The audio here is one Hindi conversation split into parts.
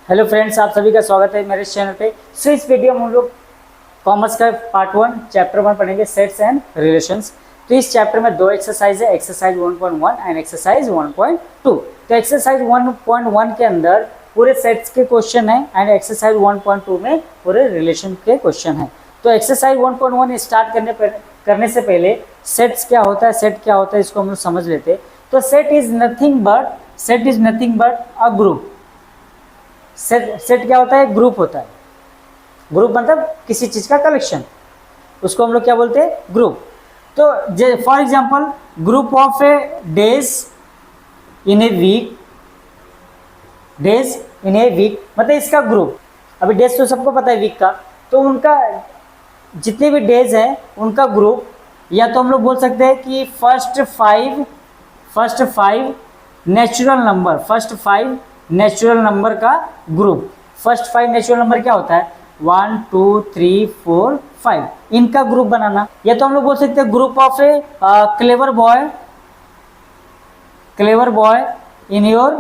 हेलो फ्रेंड्स, आप सभी का स्वागत है मेरे चैनल पे। सो इस वीडियो में हम लोग कॉमर्स का पार्ट 1 चैप्टर 1 पढ़ेंगे, सेट्स एंड रिलेशंस। तो इस चैप्टर में दो एक्सरसाइज है, एक्सरसाइज 1.1 एंड एक्सरसाइज 1.2। तो एक्सरसाइज 1.1 के अंदर पूरे सेट्स के क्वेश्चन है एंड एक्सरसाइज 1.2 में पूरे रिलेशन के क्वेश्चन है। तो एक्सरसाइज 1.1 स्टार्ट करने से पहले सेट्स क्या होता है, सेट क्या होता है, इसको हम लोग समझ लेते हैं। तो set is nothing but a group. Set क्या होता है? ग्रुप होता है। ग्रुप मतलब किसी चीज का कलेक्शन, उसको हम लोग क्या बोलते हैं? ग्रुप। तो for example group of a days in a week, days in a week मतलब इसका ग्रुप। अभी डेज तो सबको पता है वीक का, तो उनका जितने भी डेज हैं उनका ग्रुप, या तो हम लोग बोल सकते हैं कि फर्स्ट फाइव नेचुरल नंबर का ग्रुप। फर्स्ट 5 नेचुरल नंबर क्या होता है? 1 2 3 4 5, इनका ग्रुप बनाना। या तो हम लोग बोल सकते हैं group of A clever boy in your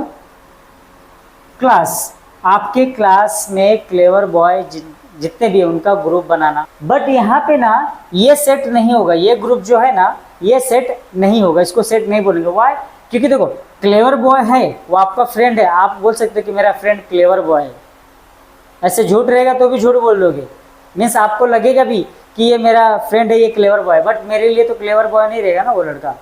class. आपके क्लास में क्लेवर बॉय जितने भी है उनका ग्रुप बनाना। बट यहाँ पे ना ये सेट नहीं होगा, ये ग्रुप जो है ना ये सेट नहीं होगा, इसको सेट नहीं बोलेंगे। वाई? क्योंकि देखो क्लेवर बॉय है वो आपका फ्रेंड है, आप बोल सकते हो कि मेरा फ्रेंड क्लेवर बॉय है। ऐसे झूठ रहेगा तो भी झूठ बोल लोगे, मीन्स आपको लगेगा भी कि ये मेरा फ्रेंड है, ये क्लेवर बॉय, बट मेरे लिए तो क्लेवर बॉय नहीं रहेगा ना वो लड़का।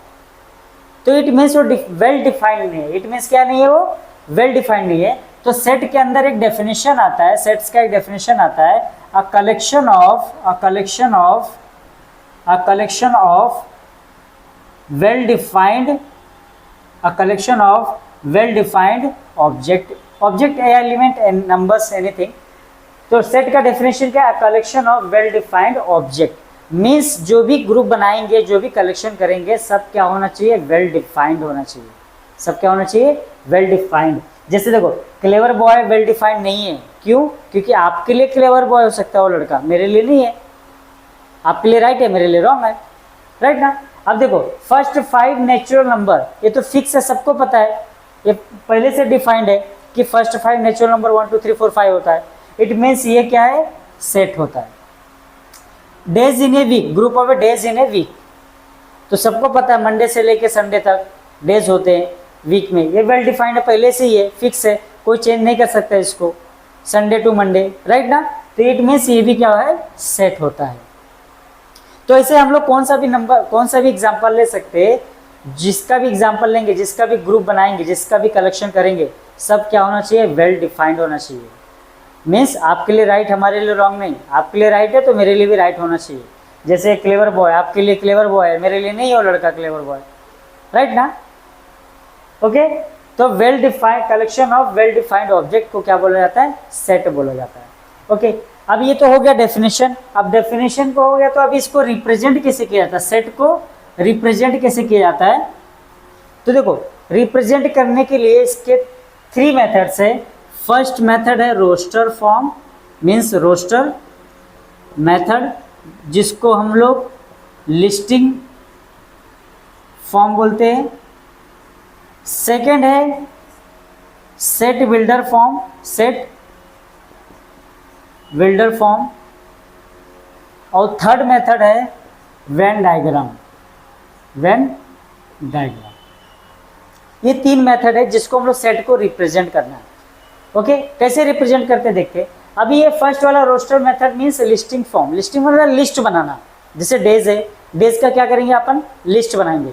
तो इट मीन्स वो वेल डिफाइंड नहीं है। इट मीन्स क्या नहीं है? वो वेल डिफाइंड नहीं है। तो सेट के अंदर एक डेफिनेशन आता है, सेट्स का एक डेफिनेशन आता है, a collection of well defined object element and numbers anything. तो सेट का डेफिनेशन क्या है? Collection of well defined object. Means जो भी ग्रुप बनाएंगे, जो भी कलेक्शन करेंगे, सब क्या होना चाहिए? वेल डिफाइंड होना चाहिए। सब क्या होना चाहिए? Well defined. जैसे देखो क्लेवर बॉय वेल डिफाइंड नहीं है, क्यों? क्योंकि आपके लिए क्लेवर बॉय हो सकता है वो लड़का, मेरे लिए नहीं है। आपके लिए राइट है, मेरे लिए रॉन्ग है, राइट ना? अब देखो फर्स्ट 5 नेचुरल नंबर, ये तो फिक्स है, सबको पता है, ये पहले से डिफाइंड है कि फर्स्ट 5 नेचुरल नंबर 1 2 3 4 5 होता है। इट मीन्स ये क्या है? सेट होता है। Days in a week, group of days in a week, तो सबको पता है मंडे से लेके संडे तक डेज होते हैं वीक में, ये वेल डिफाइंड है, पहले से ही है, फिक्स है, कोई चेंज नहीं कर सकता इसको, संडे टू मंडे, राइट ना? तो इट मीन्स ये भी क्या है? सेट होता है। तो ऐसे हम लोग कौन सा भी एग्जांपल ले सकते हैं, जिसका भी एग्जांपल लेंगे, जिसका भी ग्रुप बनाएंगे, जिसका भी कलेक्शन करेंगे, सब क्या होना चाहिए? वेल डिफाइंड होना चाहिए। मीन्स आपके लिए राइट, हमारे लिए रॉन्ग नहीं। आपके लिए राइट है तो मेरे लिए भी राइट होना चाहिए। जैसे क्लेवर बॉय आपके लिए क्लेवर बॉय है, मेरे लिए नहीं है वो लड़का क्लेवर बॉय, राइट ना? ओके। तो well defined, collection of well defined object को क्या बोला जाता है? सेट बोला जाता है। ओके। अब ये तो हो गया डेफिनेशन। अब डेफिनेशन को हो गया, तो अब इसको रिप्रेजेंट कैसे किया जाता है? सेट को रिप्रेजेंट कैसे किया जाता है? तो देखो रिप्रेजेंट करने के लिए इसके 3 मेथड्स है। फर्स्ट मेथड है roster form, means roster method, जिसको हम लोग लिस्टिंग फॉर्म बोलते हैं। सेकेंड है सेट बिल्डर फॉर्म, और थर्ड मेथड है वेन डायग्राम। ये 3 मेथड है जिसको हम लोग सेट को रिप्रेजेंट करना है। ओके। कैसे रिप्रेजेंट करते देखते। अभी ये फर्स्ट वाला roster method means listing form. Listing मतलब लिस्ट बनाना। जैसे डेज है, डेज का क्या करेंगे अपन? लिस्ट बनाएंगे।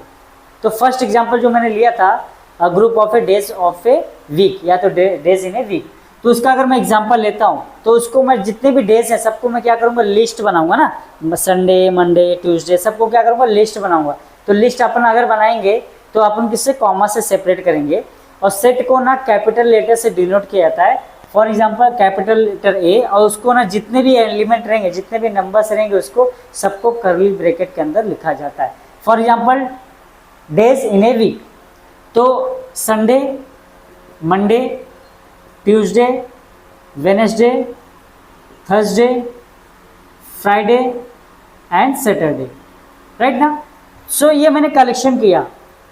तो फर्स्ट एग्जांपल जो मैंने लिया था, group of a days of a week, या तो डेज इन ए वीक, तो उसका अगर मैं एग्जांपल लेता हूँ तो उसको मैं जितने भी डेज हैं सबको मैं क्या करूँगा? लिस्ट बनाऊंगा ना। संडे, मंडे, ट्यूसडे, सबको क्या करूँगा? लिस्ट बनाऊंगा। तो लिस्ट अपन अगर बनाएंगे तो अपन किससे? कॉमा से सेपरेट करेंगे। और सेट को ना कैपिटल लेटर से डिनोट किया जाता है। For example capital letter A, और उसको ना जितने भी एलिमेंट रहेंगे, जितने भी नंबर्स रहेंगे, उसको सबको कर्ली ब्रैकेट के अंदर लिखा जाता है। For example days in a week, तो Sunday, Monday, Tuesday, Wednesday, Thursday, Friday and Saturday, right ना? सो ये मैंने कलेक्शन किया,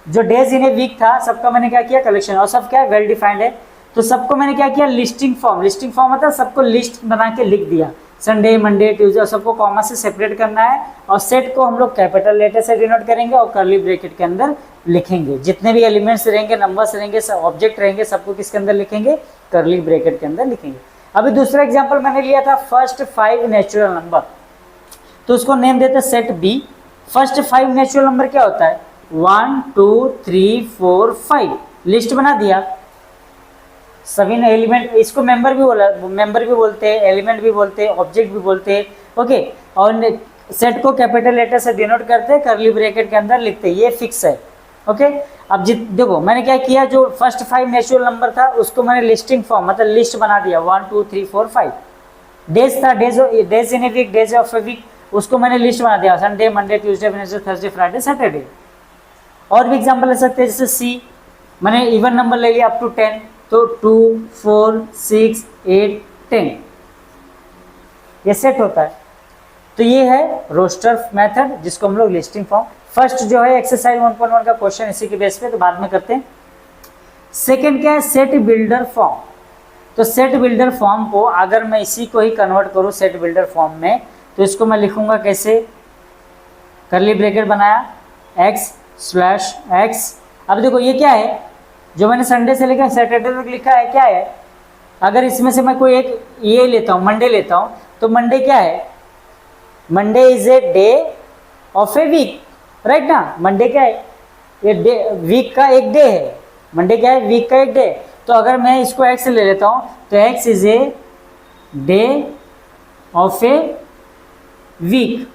जो डेज इन ए वीक था सबका मैंने क्या किया? कलेक्शन, और सब क्या है? वेल डिफाइंड है। तो सबको मैंने क्या किया, लिस्टिंग फॉर्म मतलब सबको लिस्ट बना के लिख दिया, संडे मंडे ट्यूसडे, सबको कॉमा से सेपरेट करना है, और सेट को हम लोग कैपिटल लेटर से डिनोट करेंगे और कर्ली ब्रैकेट के अंदर लिखेंगे। जितने भी एलिमेंट्स रहेंगे, नंबर्स रहेंगे, ऑब्जेक्ट रहेंगे, सबको किसके अंदर लिखेंगे, कर्ली ब्रैकेट के अंदर लिखेंगे। अभी दूसरा एग्जांपल मैंने लिया था फर्स्ट 5 नेचुरल नंबर, तो उसको नेम देते set B. First 5 natural number क्या होता है, 1 2 3 4 5, लिस्ट बना दिया सभी ने एलिमेंट, इसको मेंबर भी बोलते हैं, एलिमेंट भी बोलते हैं, ऑब्जेक्ट भी बोलते हैं, ओके। और सेट को कैपिटल लेटर से डिनोट करते हैं, कर्ली ब्रैकेट के अंदर लिखते हैं, ये फिक्स है, ओके। अब देखो मैंने क्या किया, जो फर्स्ट 5 नेचुरल नंबर था उसको मैंने लिस्टिंग फॉर्म मतलब लिस्ट बना दिया, 1 2 3 4 5। डेज था, days in a week, days of a week, उसको मैंने लिस्ट बना दिया, Sunday Monday Tuesday Wednesday Thursday Friday Saturday. और भी एग्जांपल ले सकते हैं, जैसे सी, मैंने इवन नंबर ले लिया अप टू 10, तो 2 4 6 8 10, ये सेट होता है। तो ये है रोस्टर मेथड, जिसको हम लोग लिस्टिंग फॉर्म। फर्स्ट जो है एक्सरसाइज 1.1 का क्वेश्चन इसी के बेस पे, तो बाद में करते हैं। सेकंड क्या है, सेट बिल्डर फॉर्म। तो सेट बिल्डर फॉर्म को अगर मैं इसी को ही कन्वर्ट करूँ सेट बिल्डर फॉर्म में, तो इसको मैं लिखूंगा कैसे, कर्ली ब्रैकेट बनाया x/x। अब देखो ये क्या है, जो मैंने संडे से लेकर सैटरडे तक लिखा है क्या है, अगर इसमें से मैं कोई एक ये लेता हूँ, मंडे लेता हूँ, तो मंडे क्या है, Monday is a day of a week, right ना। मंडे क्या है, ये डे, वीक का एक डे है, मंडे क्या है, वीक का एक डे। तो अगर मैं इसको एक्स ले लेता हूँ, तो x is a day of a week,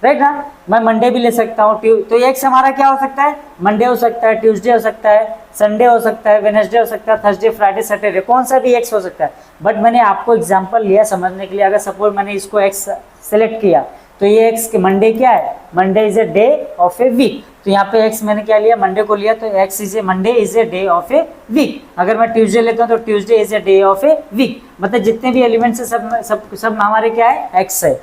right ना। मैं मंडे भी ले सकता हूँ, तो एक्स हमारा क्या हो सकता है, मंडे हो सकता है, ट्यूसडे हो सकता है, संडे हो सकता है, वेडनेसडे हो सकता है, थर्सडे फ्राइडे सैटरडे, कौन सा भी एक्स हो सकता है। बट मैंने आपको एग्जांपल लिया समझने के लिए, अगर सपोज मैंने इसको एक्स सेलेक्ट किया, तो ये एक्स मंडे क्या है, Monday is a day of a week, तो यहाँ पे एक्स मैंने क्या लिया, मंडे को लिया, तो x is a Monday is a day of a week. अगर मैं ट्यूसडे लेता हूँ तो Tuesday is a day of a week, मतलब जितने भी एलिमेंट्स है सब हमारे क्या है, एक्स है।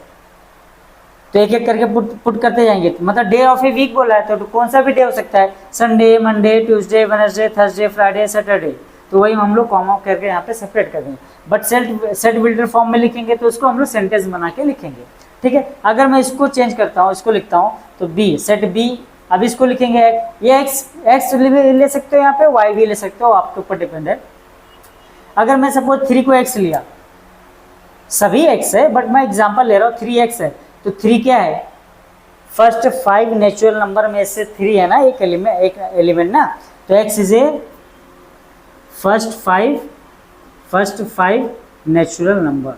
तो एक एक करके पुट करते जाएंगे, मतलब डे ऑफ ए वीक बोला है, तो कौन सा भी डे हो सकता है, Sunday Monday Tuesday Wednesday Thursday Friday Saturday, तो वही हम लोग कॉमा करके यहाँ पे सेपरेट कर देंगे। बट सेट बिल्डर फॉर्म में लिखेंगे तो उसको हम लोग सेंटेंस बना के लिखेंगे, ठीक है। अगर मैं इसको चेंज करता हूँ, इसको लिखता हूँ, तो बी, सेट बी, अब इसको लिखेंगे ये एक्स ले सकते हो, यहाँ पे वाई भी ले सकते हो, आपके ऊपर डिपेंड है। अगर मैं सपोज 3 को एक्स लिया, सभी एक्स है बट मैं एग्जांपल ले रहा हूँ, 3x है, तो 3 क्या है, फर्स्ट 5 नेचुरल नंबर में से 3 है ना, एक एलिमेंट ना, तो x is a first 5 natural number.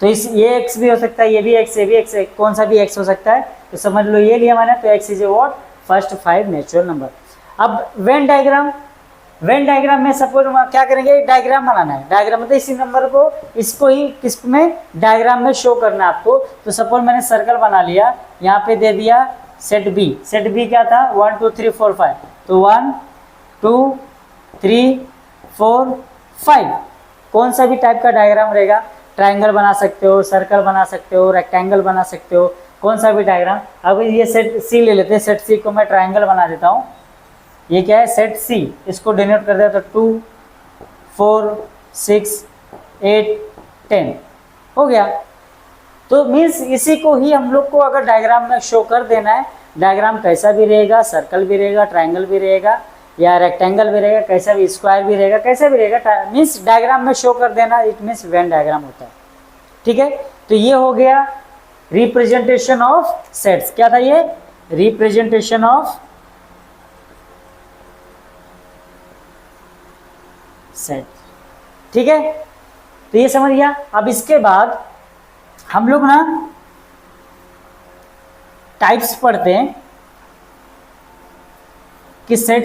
तो ये x भी हो सकता है, ये भी x, ये भी x है, कौन सा भी x हो सकता है, तो समझ लो ये लिया मैंने, तो x is a what, first 5 natural number. अब वेन डायग्राम में सपोज क्या करेंगे, डायग्राम बनाना है। डायग्राम मतलब इसी नंबर को, इसको ही किस में, डायग्राम में शो करना है आपको। तो सपोज मैंने सर्कल बना लिया, यहाँ पे दे दिया सेट बी क्या था, 1 2 3 4 5, तो 1 2 3 4 5, कौन सा भी टाइप का डायग्राम रहेगा, ट्राइंगल बना सकते हो, सर्कल बना सकते हो, रेक्टेंगल बना सकते हो, कौन सा भी डायग्राम। अब ये सेट सी ले लेते हैं, सेट सी को मैं ट्राइंगल बना देता हूँ, ये क्या है, सेट सी, इसको डिनोट कर दिया, तो 2 4 6 8 10 हो गया। तो मीन्स इसी को ही हम लोग को अगर डायग्राम में शो कर देना है, डायग्राम कैसा भी रहेगा, सर्कल भी रहेगा, ट्राइंगल भी रहेगा, या रेक्टेंगल भी रहेगा, कैसा भी, स्क्वायर भी रहेगा, कैसा भी रहेगा, मीन्स डायग्राम में शो कर देना, इट मीन्स वेन डायग्राम होता है, ठीक है। तो ये हो गया रिप्रेजेंटेशन ऑफ सेट्स। क्या था ये, रिप्रेजेंटेशन ऑफ सेट, ठीक है। तो ये समझ गया। अब इसके बाद हम लोग ना टाइप्स पढ़ते हैं कि सेट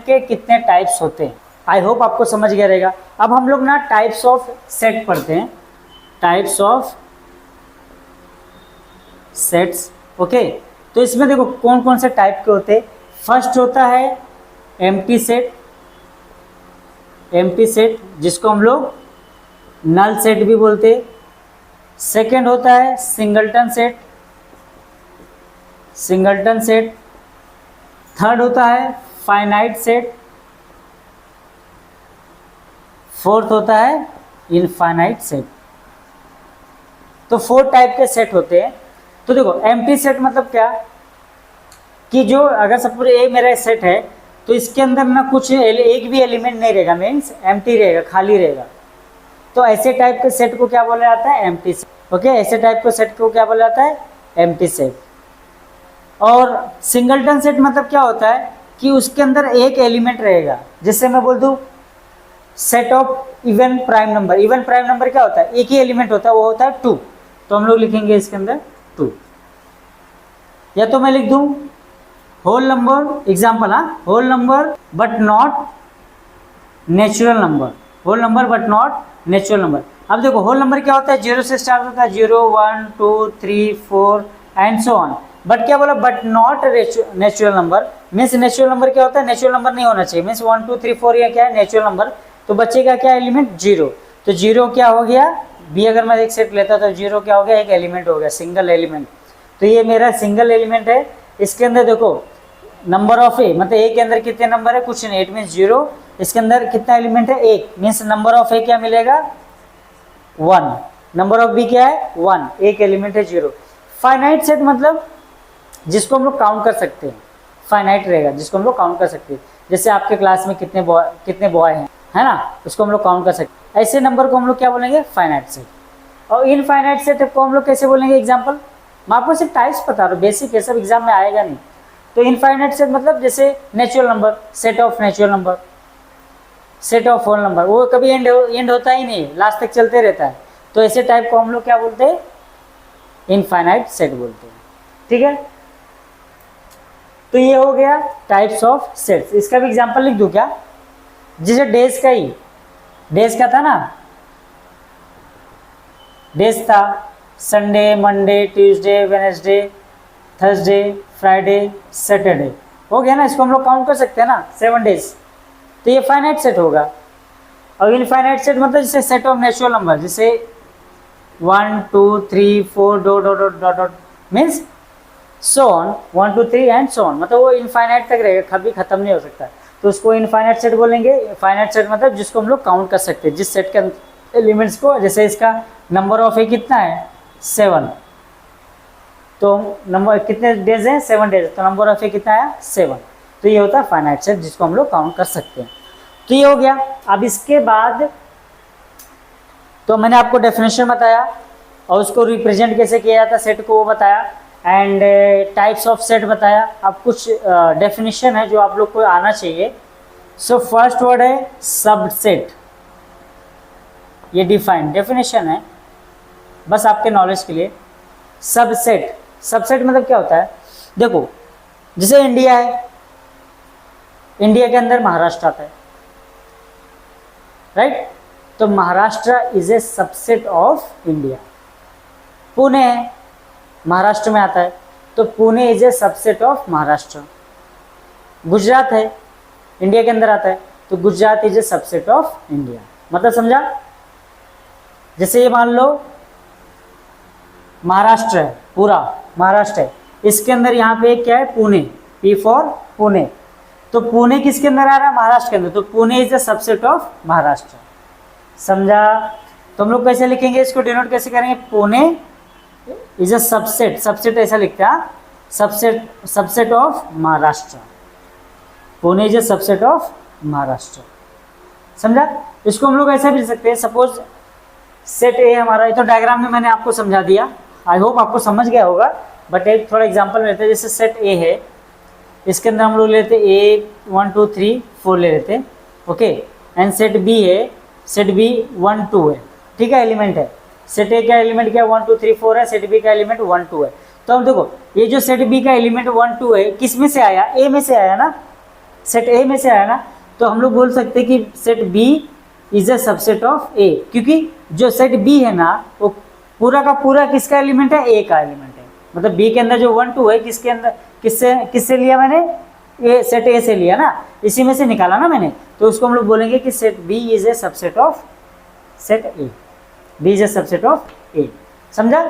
के कितने टाइप्स होते हैं। आई होप आपको समझ गया रहेगा। अब हम लोग ना टाइप्स ऑफ सेट पढ़ते हैं, टाइप्स ऑफ सेट्स, ओके। तो इसमें देखो कौन कौन से टाइप के होते हैं। फर्स्ट होता है एम्प्टी सेट, जिसको हम लोग नल सेट भी बोलते हैं। सेकेंड होता है सिंगलटन सेट। थर्ड होता है फाइनाइट सेट, फोर्थ होता है इनफाइनाइट सेट। तो 4 टाइप के सेट होते हैं। तो देखो एम्प्टी सेट मतलब क्या, कि जो अगर सपोज ए मेरा सेट है तो इसके अंदर ना कुछ एक भी एलिमेंट नहीं रहेगा, मीन्स एम्प्टी रहेगा, खाली रहेगा। तो ऐसे टाइप के सेट को क्या बोला जाता है, एम्प्टी सेट। ओके, ऐसे टाइप के सेट को क्या बोला जाता है, एम्प्टी सेट। और सिंगलटन सेट मतलब क्या होता है कि उसके अंदर एक एलिमेंट रहेगा। जैसे मैं बोल दूं set of even prime number, even prime number क्या होता है, एक ही एलिमेंट होता है, वो होता है 2। तो हम लोग लिखेंगे इसके अंदर 2। या तो मैं लिख दूं होल नंबर, एग्जाम्पल, हाँ, whole number but not natural number, whole number but not natural number. अब देखो होल नंबर क्या होता है, 0 से स्टार्ट होता है, 0 1 2 3 4 एंड सो ऑन। बट क्या बोला, but not natural number, means natural number क्या होता है, नेचुरल नंबर नहीं होना चाहिए, मीन्स 1 2 3 4 ये क्या है, नेचुरल नंबर। तो बचेगा क्या एलिमेंट, 0। तो 0 क्या हो गया, बी अगर मैं एक सेट लेता तो 0 क्या हो गया, एक एलिमेंट हो गया, सिंगल एलिमेंट। तो ये मेरा सिंगल एलिमेंट है। इसके अंदर देखो नंबर ऑफ ए, मतलब ए के अंदर कितने नंबर है, कुछ नहीं, इट मीन्स 0। इसके अंदर कितना एलिमेंट है, एक, मीन्स नंबर ऑफ ए क्या मिलेगा, 1। नंबर ऑफ बी क्या है, 1, एक एलिमेंट है 0। फाइनाइट सेट मतलब जिसको हम लोग काउंट कर सकते हैं, फाइनाइट रहेगा जिसको हम लोग काउंट कर सकते हैं। जैसे आपके क्लास में कितने बॉय हैं, है ना, उसको हम लोग काउंट कर सकते हैं। ऐसे नंबर को हम लोग क्या बोलेंगे, फाइनाइट सेट। और इनफाइनाइट सेट को हम लोग कैसे बोलेंगे, एग्जाम्पल मैं आपको सिर्फ टाइप्स बता रहा हूँ, बेसिक है, सब एग्जाम में आएगा नहीं। तो इनफाइनाइट सेट मतलब जैसे natural number, set of natural number, set of whole number, वो कभी एंड होता ही नहीं, लास्ट तक चलते रहता है। तो ऐसे टाइप को हम लोग क्या बोलते हैं, इनफाइनाइट सेट बोलते हैं। ठीक है, तो ये हो गया टाइप्स ऑफ सेट्स। इसका भी एग्जांपल लिख दूं क्या, जैसे डेज का ही, डेज का था ना, डेज था Sunday, Monday, Tuesday, Wednesday, Thursday, Friday, Saturday, हो गया ना। इसको हम लोग काउंट कर सकते हैं ना, 7 डेज। तो ये फाइनाइट सेट होगा। और इनफाइनाइट सेट मतलब जैसे सेट ऑफ नेचुरल नंबर, जैसे 1 2 3 4 dot dot dot dot dot, means so on, 1 2 3 and so on, मतलब वो इनफाइनाइट तक रहेगा, कभी खत्म नहीं हो सकता। तो उसको इनफाइनाइट सेट बोलेंगे। फाइनाइट सेट मतलब जिसको हम लोग काउंट कर सकते हैं, जिस सेट के एलिमेंट्स को, जैसे इसका नंबर ऑफ ए कितना है, 7। तो नंबर कितने डेज हैं, 7 डेज, तो नंबर ऑफ ए कितना है, 7। तो ये होता है फाइनाइट सेट जिसको हम लोग काउंट कर सकते हैं। तो ये हो गया। अब इसके बाद तो मैंने आपको डेफिनेशन बताया और उसको रिप्रेजेंट कैसे किया जाता है सेट को, वो बताया, एंड टाइप्स ऑफ सेट बताया। अब कुछ डेफिनेशन है जो आप लोग को आना चाहिए। सो फर्स्ट वर्ड है सबसेट, ये डिफाइंड डेफिनेशन है बस आपके नॉलेज के लिए। सबसेट, सबसेट मतलब क्या होता है, देखो जैसे इंडिया है, इंडिया के अंदर महाराष्ट्र आता है, राइट। तो Maharashtra is a subset of India. Pune है, महाराष्ट्र में आता है, तो Pune is a subset of Maharashtra. Gujarat है, इंडिया के अंदर आता है, तो Gujarat is a subset of India. मतलब समझा, जैसे ये मान लो महाराष्ट्र है, पूरा महाराष्ट्र है, इसके अंदर यहाँ पे क्या है, पुणे, पी फॉर पुणे। तो पुणे किसके अंदर आ रहा है, महाराष्ट्र के अंदर, तो Pune is a subset of Maharashtra. समझा। तो हम लोग कैसे लिखेंगे इसको, डिनोट कैसे करेंगे, Pune is a subset, subset ऐसा लिखते हैं, subset, subset of Maharashtra. Pune is a subset of Maharashtra. समझा। इसको हम लोग ऐसा भी लिख सकते हैं, सपोज सेट ए हमारा, ये तो डायग्राम में मैंने आपको समझा दिया, आई होप आपको समझ गया होगा, बट एक थोड़ा एग्जांपल लेते हैं। जैसे सेट ए है, इसके अंदर हम लोग लेते ए 1 2 3 4 ले लेते हैं, ओके। एंड सेट बी है, सेट बी 1 2 है, ठीक है, एलिमेंट है। सेट ए का एलिमेंट क्या 1 2 3 4 है, सेट बी का एलिमेंट 1 2 है। तो हम देखो ये जो सेट बी का एलिमेंट 1 2 है, किस में से आया, ए में से आया ना, सेट ए में से आया ना। तो हम लोग बोल सकते हैं कि set B is a subset of A, क्योंकि जो सेट बी है ना वो पूरा का पूरा किसका एलिमेंट है, ए का एलिमेंट है। मतलब बी के अंदर जो 1 2 है, किसके अंदर, किससे लिया मैंने, ए, सेट ए से लिया ना, इसी में से निकाला ना मैंने। तो उसको हम लोग बोलेंगे कि set B is a subset of set A, B is a subset of A. समझा।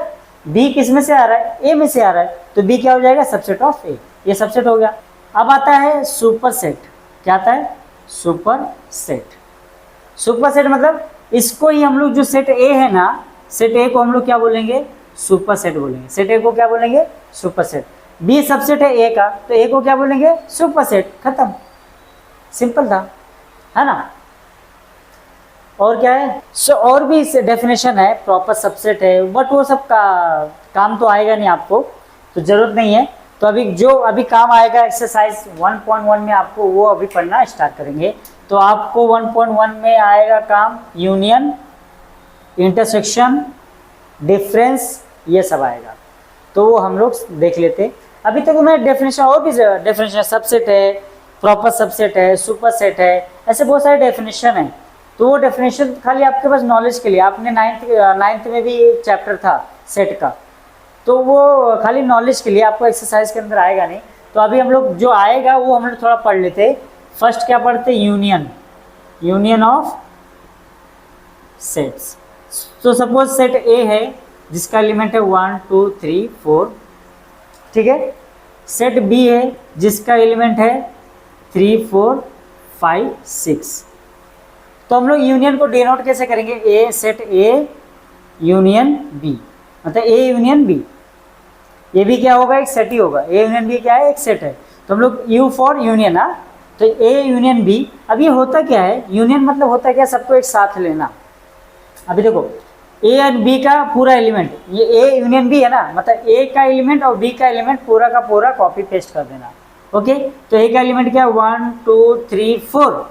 बी किस में से आ रहा है, ए में से आ रहा है, तो बी क्या हो जाएगा, सबसेट ऑफ ए। ये सबसेट हो गया। अब आता है सुपर सेट। क्या आता है? Super set. सुपर सेट मतलब इसको ही हम लोग, जो सेट ए है ना, सेट ए को हम लोग क्या बोलेंगे? सुपर सेट बोलेंगे। सेट ए को क्या बोलेंगे? Super set. बी सबसेट है ए का, तो ए को क्या बोलेंगे? Super set. खत्म, सिंपल था, है ना। और क्या है? और भी डेफिनेशन है, प्रॉपर सबसेट है, बट वो सब का काम तो आएगा नहीं आपको, तो जरूरत नहीं है। तो अभी काम आएगा एक्सरसाइज 1.1 में, आपको वो अभी पढ़ना स्टार्ट करेंगे। तो आपको 1.1 में आएगा काम यूनियन, इंटरसेक्शन, डिफरेंस, ये सब आएगा। तो वो हम लोग देख लेते। अभी तक मैं डेफिनेशन, और भी डेफिनेशन, सबसेट है, प्रॉपर सबसेट है, सुपर सेट है, ऐसे बहुत सारे डेफिनेशन है। तो वो डेफिनेशन खाली आपके पास नॉलेज के लिए, आपने नाइन्थ में भी एक चैप्टर था सेट का, तो वो खाली नॉलेज के लिए, आपको एक्सरसाइज के अंदर आएगा नहीं। तो अभी हम लोग जो आएगा वो हम लोग थोड़ा पढ़ लेते। फर्स्ट क्या पढ़ते? Union, union of sets. तो सपोज सेट ए है जिसका एलिमेंट है 1 2 3 4, ठीक है। सेट बी है जिसका एलिमेंट है 3 4 5 6। तो हम लोग यूनियन को डिनोट कैसे करेंगे? ए, सेट ए यूनियन बी, मतलब ए यूनियन बी। ये भी क्या होगा? एक सेट ही होगा। ए यूनियन बी क्या है? एक सेट है। तो हम लोग यू फॉर यूनियन, हाँ, तो ए यूनियन बी। अब ये होता क्या है? यूनियन मतलब होता क्या? सबको एक साथ लेना। अभी देखो, ए एंड बी का पूरा एलिमेंट, ये ए यूनियन बी है ना, मतलब ए का एलिमेंट और बी का एलिमेंट पूरा का पूरा कॉपी पेस्ट कर देना। ओके, तो ए का एलिमेंट क्या है? 1 2 3 4,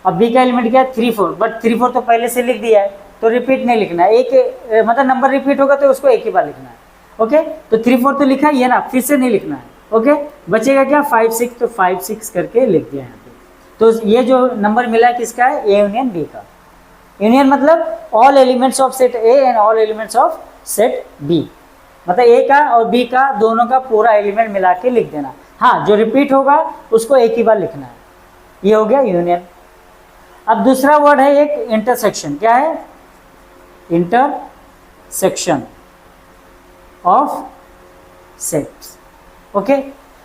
अब बी का एलिमेंट क्या है? 3 4, बट 3 4 तो पहले से लिख दिया है, तो रिपीट नहीं लिखना है। एक मतलब नंबर रिपीट होगा तो उसको एक ही बार लिखना है। ओके, तो 3 4 तो लिखा ही है ना, फिर से नहीं लिखना है। ओके, बचेगा क्या? 5 6, तो 5 6 करके लिख दिया यहाँ पे। तो ये जो नंबर मिला है किसका है? ए यूनियन बी का। यूनियन मतलब all elements of set A and all elements of set B, मतलब ए का और बी का दोनों का पूरा एलिमेंट मिला के लिख देना। हाँ, जो रिपीट होगा उसको एक ही बार लिखना है। ये हो गया यूनियन। अब दूसरा वर्ड है एक इंटरसेक्शन। क्या है? Intersection of sets. ओके,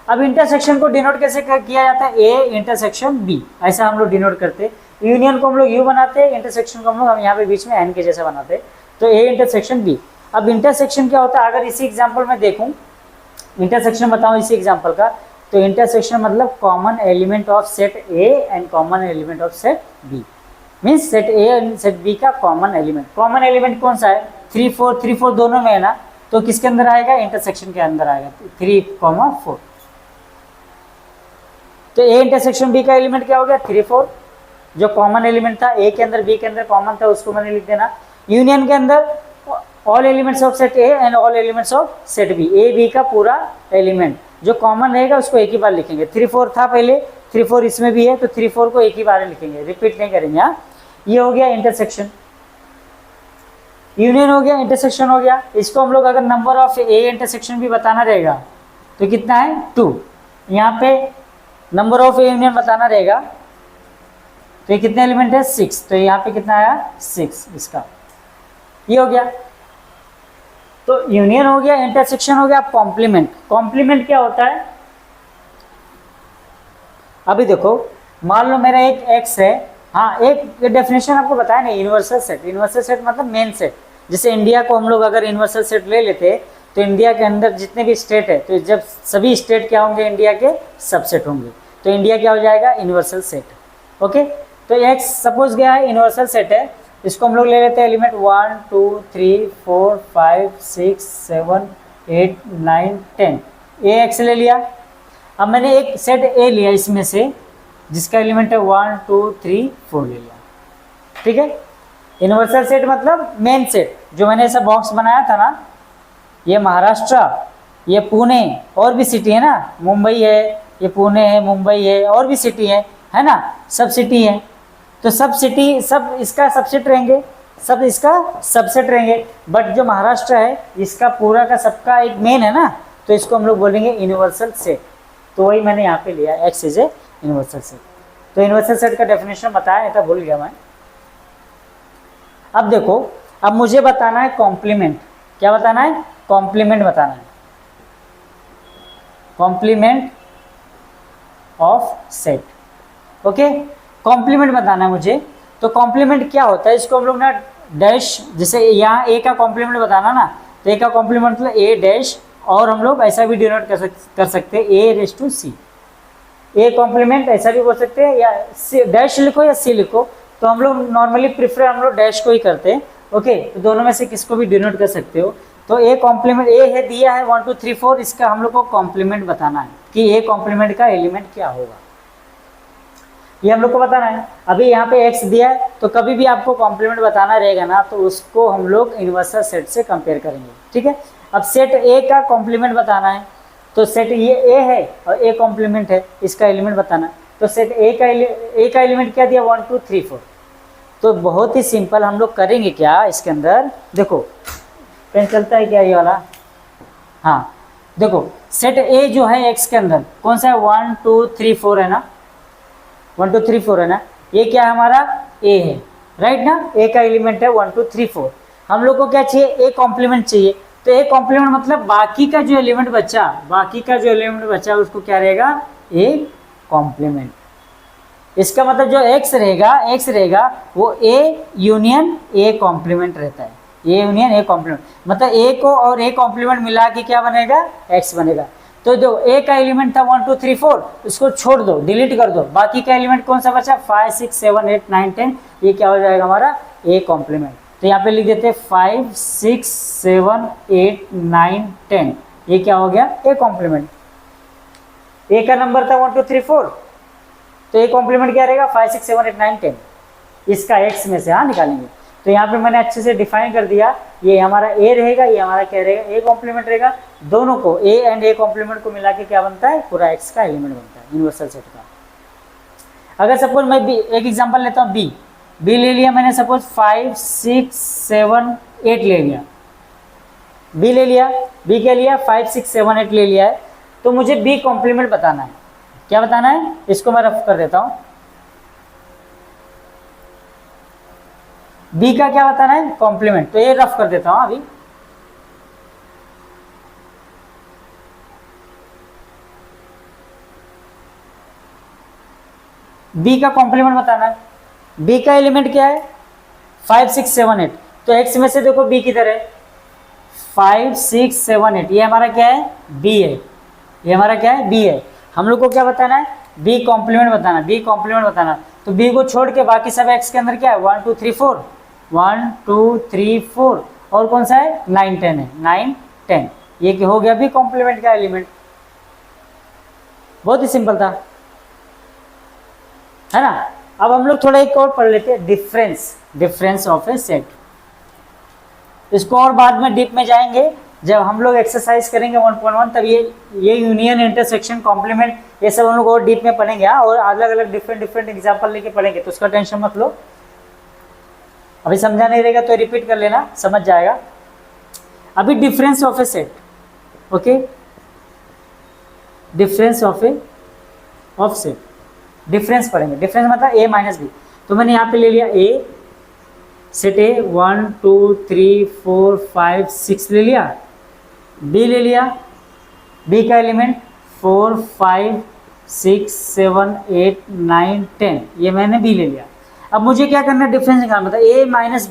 अब इंटरसेक्शन को डिनोट कैसे किया जाता है? ए इंटरसेक्शन बी, ऐसा हम लोग डिनोट करते। यूनियन को हम लोग यू बनाते हैं, इंटरसेक्शन को हम यहाँ पे बीच में एन के जैसा बनाते। तो ए इंटरसेक्शन बी। अब इंटरसेक्शन क्या होता है? अगर इसी एग्जाम्पल में देखूँ, इंटरसेक्शन बताऊँ इसी एग्जाम्पल का, तो इंटरसेक्शन मतलब common element of set A and common element of set B, means set A and set B का कॉमन एलिमेंट। कॉमन एलिमेंट कौन सा है? 3 4 दोनों में है ना, तो किसके अंदर आएगा? इंटरसेक्शन के अंदर आएगा, 3 4। तो ए इंटरसेक्शन बी का एलिमेंट क्या हो गया? 3 4, जो कॉमन एलिमेंट था ए के अंदर बी के अंदर कॉमन था, उसको मैंने लिख देना। यूनियन के अंदर all elements of set A and all elements of set B, A B का पूरा एलिमेंट जो कॉमन रहेगा उसको एक ही बार लिखेंगे। 3 4 था पहले, 3 4 इसमें भी है, तो 3 4 को एक ही बार लिखेंगे, रिपीट नहीं करेंगे। हाँ, ये हो गया इंटरसेक्शन। यूनियन हो गया, इंटरसेक्शन हो गया। इसको हम लोग अगर नंबर ऑफ ए इंटरसेक्शन भी बताना रहेगा तो कितना है? 2। यहाँ पे नंबर ऑफ ए यूनियन बताना रहेगा तो ये कितने एलिमेंट है? 6, तो यहाँ पे कितना आया? 6 इसका। ये हो गया, तो यूनियन हो गया, इंटरसेक्शन हो गया। कॉम्प्लीमेंट, कॉम्प्लीमेंट क्या होता है? अभी देखो, मान लो मेरा एक एक्स है। हाँ, एक डेफिनेशन आपको बताया नहीं, यूनिवर्सल सेट। यूनिवर्सल सेट मतलब मेन सेट। जैसे इंडिया को हम लोग अगर यूनिवर्सल सेट ले लेते तो इंडिया के अंदर जितने भी स्टेट है, तो जब सभी स्टेट क्या होंगे? इंडिया के सबसेट होंगे, तो इंडिया क्या हो जाएगा? Universal set. ओके, तो एक्स सपोज गया है यूनिवर्सल सेट है, इसको हम लोग ले लेते हैं एलिमेंट 1 2 3 4 5 6 7 8 9 10, ए एक्स ले लिया। अब मैंने एक सेट ए लिया इसमें से जिसका एलिमेंट है 1 2 3 4 ले लिया, ठीक है। यूनिवर्सल सेट मतलब मेन सेट, जो मैंने ऐसा बॉक्स बनाया था ना, ये महाराष्ट्र, ये पुणे, और भी सिटी है ना, मुंबई है, ये पुणे है, मुंबई है, और भी सिटी है ना, सब सिटी है। तो सब सिटी सब इसका सबसेट रहेंगे, सब इसका सबसेट रहेंगे। बट जो महाराष्ट्र है इसका पूरा का सबका एक मेन है ना, तो इसको हम लोग बोलेंगे यूनिवर्सल सेट। तो वही मैंने यहाँ पे लिया, x is a universal set. तो यूनिवर्सल सेट का डेफिनेशन बताया, नहीं था भूल गया मैं। अब देखो, अब मुझे बताना है कॉम्प्लीमेंट। क्या बताना है? कॉम्प्लीमेंट बताना है। Complement of set. Okay, complement बताना है मुझे। तो कॉम्प्लीमेंट क्या होता है, इसको हम लोग ना डैश, जैसे यहाँ ए का कॉम्प्लीमेंट बताना ना, तो ए का कॉम्प्लीमेंट मतलब ए डैश, और हम लोग ऐसा भी डिनोट कर सकते हैं A raise to C. A complement ऐसा भी बोल सकते हैं, या डैश लिखो या सी लिखो, तो हम लोग नॉर्मली प्रिफर हम लोग डैश को ही करते हैं। ओके, तो दोनों में से किसको भी डिनोट कर सकते हो। तो ए कॉम्प्लीमेंट ए है दिया है 1 2 3 4, इसका हम लोग को कॉम्प्लीमेंट बताना है कि ए कॉम्प्लीमेंट का एलिमेंट क्या होगा, ये हम लोग को बताना है। अभी यहाँ पे x दिया है, तो कभी भी आपको कॉम्प्लीमेंट बताना रहेगा ना, तो उसको हम लोग इनवर्सल सेट से कंपेयर करेंगे। ठीक है, अब सेट ए का कॉम्प्लीमेंट बताना है, तो सेट ये ए है और ए कॉम्प्लीमेंट है, इसका एलिमेंट बताना। तो सेट ए का एलिमेंट क्या दिया 1 2 3 4। तो बहुत ही सिंपल हम लोग करेंगे क्या इसके अंदर, देखो पेन चलता है क्या ये वाला, हाँ देखो सेट ए जो है x के अंदर कौन सा है 1 2 3 4 है ना, 1 2 3 4 है ना, ये क्या है हमारा a है, राइट ना, a का एलिमेंट है 1 2 3 4। हम लोग को क्या चाहिए, a कॉम्प्लीमेंट चाहिए। तो a कॉम्प्लीमेंट मतलब बाकी का जो एलिमेंट बचा उसको क्या रहेगा, a कॉम्प्लीमेंट। इसका मतलब जो x रहेगा वो a यूनियन a कॉम्प्लीमेंट रहता है, a यूनियन a कॉम्प्लीमेंट, मतलब a को और a कॉम्प्लीमेंट मिला के क्या बनेगा, x बनेगा। तो जो a का एलिमेंट था 1 2 3 4, इसको छोड़ दो, डिलीट कर दो, बाकी का एलिमेंट कौन सा बचा 5 6 7 8 9 10, ये क्या हो जाएगा हमारा a कॉम्प्लीमेंट। तो यहाँ पे लिख देते हैं 5 6 7 8 9 10, ये क्या हो गया a कॉम्प्लीमेंट। a का नंबर था 1 2 3 4, तो a कॉम्प्लीमेंट क्या रहेगा 5 6 7 8 9 10, इसका x में से हाँ निकालेंगे। तो यहाँ पे मैंने अच्छे से डिफाइन कर दिया, ये हमारा a रहेगा, ये हमारा क्या रहेगा a कॉम्प्लीमेंट रहेगा। दोनों को a एंड a कॉम्प्लीमेंट को मिला के क्या बनता है, पूरा x का एलिमेंट बनता है यूनिवर्सल सेट का। अगर सपोज मैं b एक एग्जांपल लेता हूँ, b ले लिया मैंने, सपोज 5 6 7 8 ले लिया, b ले लिया, b क्या लिया 5 6 7 8 ले लिया है। तो मुझे b कॉम्प्लीमेंट बताना है, क्या बताना है, इसको मैं रफ कर देता हूँ। बी का क्या बताना है, कॉम्प्लीमेंट, तो ये रफ कर देता हूं अभी। बी का कॉम्प्लीमेंट बताना है, बी का एलिमेंट क्या है 5 6 7 8, तो एक्स में से देखो बी किधर है 5 6 7 8, ये हमारा क्या है बी है, ये हमारा क्या है बी है। हम लोग को क्या बताना है, बी कॉम्प्लीमेंट बताना, बी कॉम्प्लीमेंट बताना। तो बी को छोड़ के बाकी सब एक्स के अंदर क्या है 1 2 3 4, 1 2 3 4, और कौन सा है 9 10 है, 9 10, ये क्या हो गया भी कॉम्प्लीमेंट का एलिमेंट। बहुत ही सिंपल था, है ना। अब हम लोग थोड़ा एक और पढ़ लेते हैं, डिफरेंस ऑफ ए सेट। इसको और बाद में डीप में जाएंगे जब हम लोग एक्सरसाइज करेंगे 1.1, तब ये यूनियन इंटरसेक्शन कॉम्प्लीमेंट ये सब हम लोग और डीप में पढ़ेंगे, और अलग अलग डिफरेंट एग्जाम्पल लेके पढ़ेंगे, तो उसका टेंशन मत लो। अभी समझा नहीं रहेगा तो रिपीट कर लेना, समझ जाएगा। अभी difference of A set, okay, difference of set, difference पढ़ेंगे। डिफरेंस मतलब a माइनस बी। तो मैंने यहाँ पे ले लिया a, सेट ए 1 2 3 4 5 6 ले लिया, b ले लिया, b का एलिमेंट 4 5 6 7 8 9 10, ये मैंने b ले लिया। अब मुझे क्या करना है, डिफरेंस निकालना, मतलब a माइनस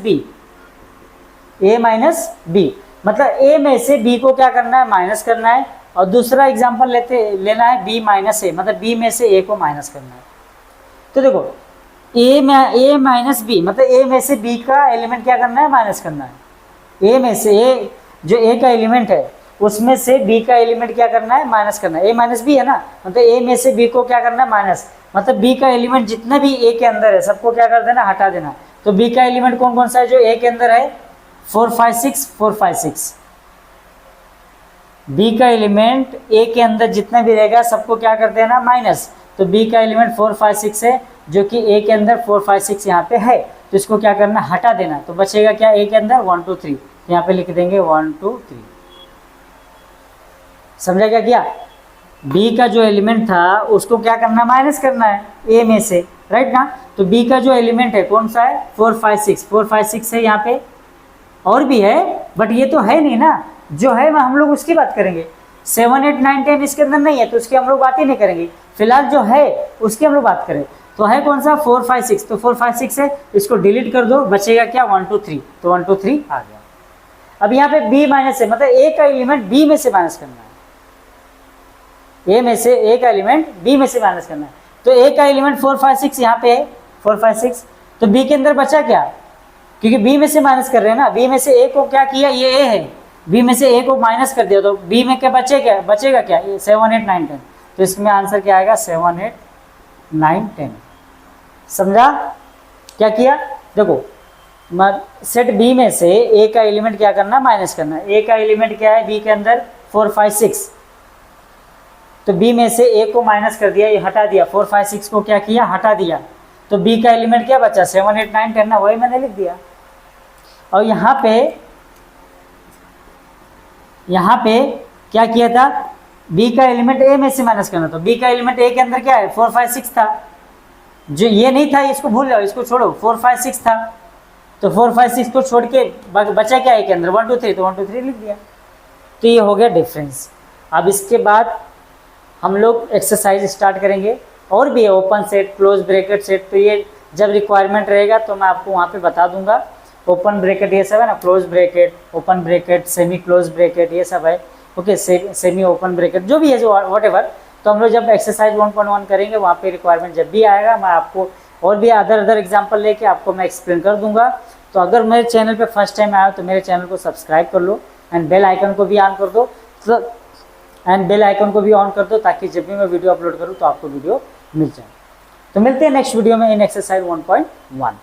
बी, मतलब a में से b को क्या करना है, माइनस करना है। और दूसरा एग्जांपल लेना है b माइनस a, मतलब b में से a को माइनस करना है। तो देखो a माइनस बी, मतलब a में से b का एलिमेंट क्या करना है, माइनस करना है। a में से a जो a का एलिमेंट है उसमें से b का एलिमेंट क्या करना है, माइनस करना है। a माइनस बी है ना, मतलब a में से b को क्या करना है, माइनस, मतलब b का एलिमेंट जितना भी a के अंदर है सबको क्या कर देना, हटा देना। तो b का एलिमेंट कौन कौन सा है जो a के अंदर है, 4 5 6 4 5 6। b का एलिमेंट a के अंदर जितना भी रहेगा सबको क्या कर देना, माइनस। तो b का एलिमेंट 4 5 6 है, जो कि a के अंदर 4 5 6 यहाँ पे है, तो इसको क्या करना, हटा देना। तो बचेगा क्या a के अंदर 1 2 3, यहाँ पे लिख देंगे 1 2 3। समझा क्या किया, b का जो एलिमेंट था उसको क्या करना, माइनस करना है a में से, राइट ना। तो b का जो एलिमेंट है कौन सा है 4 5 6 है यहाँ पे, और भी है बट ये तो है नहीं ना, जो है हम लोग उसकी बात करेंगे। 7 8 9 10 इसके अंदर नहीं है तो उसकी हम लोग बात ही नहीं करेंगे। फिलहाल जो है उसकी हम लोग बात करें तो है कौन सा 4 5 6, तो 4 5 6 है, इसको डिलीट कर दो, बचेगा क्या 1 2 3, तो 1 2 3 आ गया। अब यहाँ पे b माइनस है, मतलब a का एलिमेंट b में से माइनस करना है, a में से a का एलिमेंट b में से माइनस करना है। तो a का एलिमेंट 4 5 6 यहाँ पे है 4 5 6, तो b के अंदर बचा क्या, क्योंकि b में से माइनस कर रहे हैं ना, b में से a को क्या किया, ये a है, b में से a को माइनस कर दिया तो b में क्या बचेगा क्या, ये 7 8 9 10, तो इसमें आंसर क्या आएगा 7 8 9 10। समझा क्या किया, देखो सेट b में से a का एलिमेंट क्या करना, माइनस करना है। a का एलिमेंट क्या है b के अंदर 4 5 6, तो b में से a को माइनस कर दिया, ये हटा दिया, 4 5 6 को क्या किया, हटा दिया, तो b का एलिमेंट क्या बचा 7 8 9 10 ना, वही मैंने लिख दिया। और यहाँ पे क्या किया था, b का एलिमेंट a में से माइनस करना, तो b का एलिमेंट a के अंदर क्या है 4 5 6 था, जो ये नहीं था इसको भूल जाओ, इसको छोड़ो, 4 5 6 था, तो 4 5 6 को छोड़ के बचा क्या है के अंदर 1 2 3, तो 1 2 3 लिख दिया। तो ये हो गया डिफरेंस। अब इसके बाद हम लोग एक्सरसाइज स्टार्ट करेंगे, और भी है open set, close bracket set, तो ये जब रिक्वायरमेंट रहेगा तो मैं आपको वहाँ पे बता दूंगा। ओपन ब्रैकेट ये सब है ना, close bracket, open bracket, semi close bracket, ये सब है, ओके, सेमी ओपन ब्रैकेट, जो भी है, जो व्हाटएवर। तो हम लोग जब एक्सरसाइज 1.1 करेंगे वहाँ पे रिक्वायरमेंट जब भी आएगा, मैं आपको और भी अदर एग्जाम्पल लेके आपको मैं एक्सप्लेन कर दूंगा। तो अगर मेरे चैनल पे फर्स्ट टाइम आया तो मेरे चैनल को सब्सक्राइब कर लो, एंड बेल आइकन को भी ऑन कर दो, ताकि जब भी मैं वीडियो अपलोड करूँ तो आपको वीडियो मिल जाए। तो मिलते हैं नेक्स्ट वीडियो में इन एक्सरसाइज 1.1।